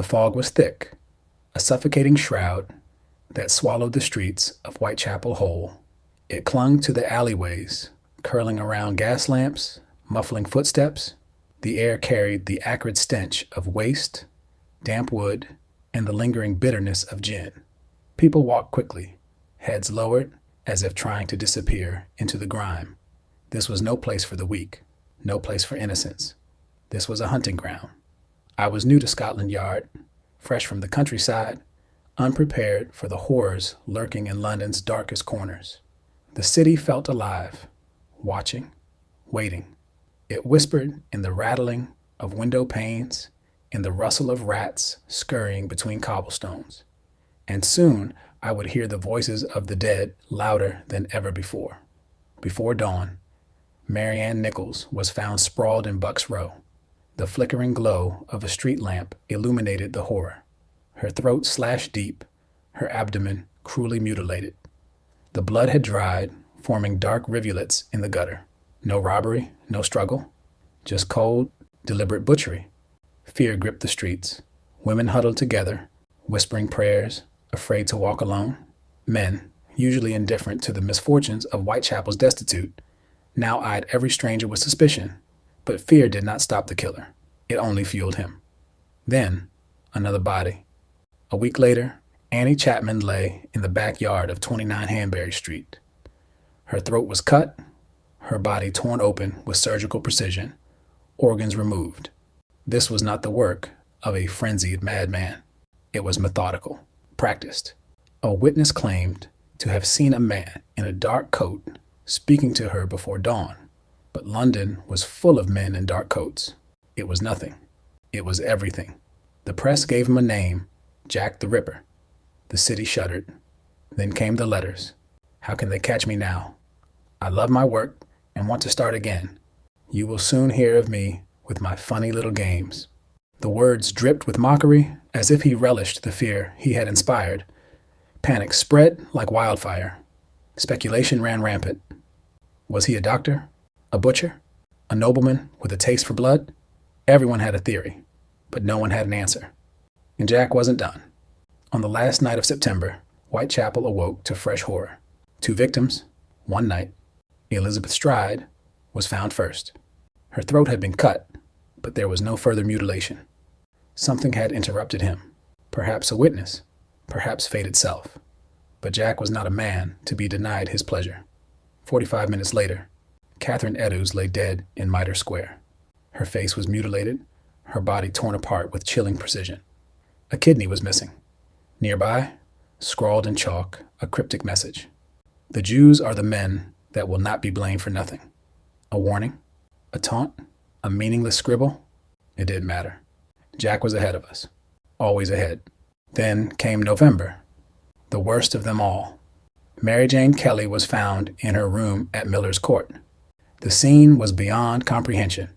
The fog was thick, a suffocating shroud that swallowed the streets of Whitechapel whole. It clung to the alleyways, curling around gas lamps, muffling footsteps. The air carried the acrid stench of waste, damp wood, and the lingering bitterness of gin. People walked quickly, heads lowered, as if trying to disappear into the grime. This was no place for the weak, no place for innocence. This was a hunting ground. I was new to Scotland Yard, fresh from the countryside, unprepared for the horrors lurking in London's darkest corners. The city felt alive, watching, waiting. It whispered in the rattling of window panes, in the rustle of rats scurrying between cobblestones. And soon I would hear the voices of the dead louder than ever before. Before dawn, Marianne Nichols was found sprawled in Buck's Row. The flickering glow of a street lamp illuminated the horror. Her throat slashed deep, her abdomen cruelly mutilated. The blood had dried, forming dark rivulets in the gutter. No robbery, no struggle, just cold, deliberate butchery. Fear gripped the streets. Women huddled together, whispering prayers, afraid to walk alone. Men, usually indifferent to the misfortunes of Whitechapel's destitute, now eyed every stranger with suspicion. But fear did not stop the killer. It only fueled him. Then, another body. A week later, Annie Chapman lay in the backyard of 29 Hanbury Street. Her throat was cut, her body torn open with surgical precision, organs removed. This was not the work of a frenzied madman. It was methodical, practiced. A witness claimed to have seen a man in a dark coat speaking to her before dawn. But London was full of men in dark coats. It was nothing. It was everything. The press gave him a name, Jack the Ripper. The city shuddered. Then came the letters. How can they catch me now? I love my work and want to start again. You will soon hear of me with my funny little games. The words dripped with mockery, as if he relished the fear he had inspired. Panic spread like wildfire. Speculation ran rampant. Was he a doctor? A butcher? A nobleman with a taste for blood? Everyone had a theory, but no one had an answer. And Jack wasn't done. On the last night of September, Whitechapel awoke to fresh horror. 2 victims, one night. Elizabeth Stride was found first. Her throat had been cut, but there was no further mutilation. Something had interrupted him. Perhaps a witness, perhaps fate itself. But Jack was not a man to be denied his pleasure. 45 minutes later, Catherine Eddowes lay dead in Mitre Square. Her face was mutilated, her body torn apart with chilling precision. A kidney was missing. Nearby, scrawled in chalk, a cryptic message. The Jews are the men that will not be blamed for nothing. A warning? A taunt? A meaningless scribble? It didn't matter. Jack was ahead of us. Always ahead. Then came November. The worst of them all. Mary Jane Kelly was found in her room at Miller's Court. The scene was beyond comprehension.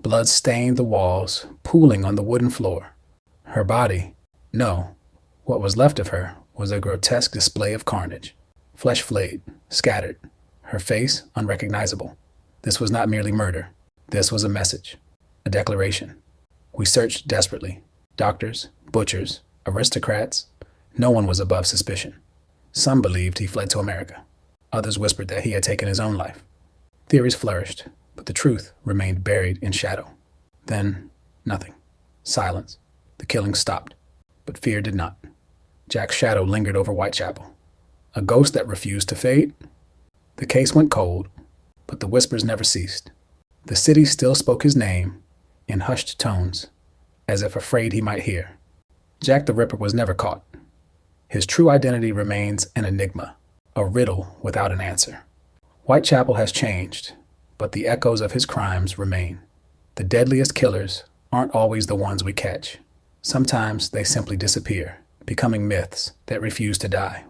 Blood stained the walls, pooling on the wooden floor. Her body, no, what was left of her was a grotesque display of carnage. Flesh flayed, scattered, her face unrecognizable. This was not merely murder. This was a message, a declaration. We searched desperately. Doctors, butchers, aristocrats. No one was above suspicion. Some believed he fled to America. Others whispered that he had taken his own life. Theories flourished, but the truth remained buried in shadow. Then, nothing. Silence. The killing stopped. But fear did not. Jack's shadow lingered over Whitechapel. A ghost that refused to fade. The case went cold, but the whispers never ceased. The city still spoke his name in hushed tones, as if afraid he might hear. Jack the Ripper was never caught. His true identity remains an enigma, a riddle without an answer. Whitechapel has changed, but the echoes of his crimes remain. The deadliest killers aren't always the ones we catch. Sometimes they simply disappear, becoming myths that refuse to die.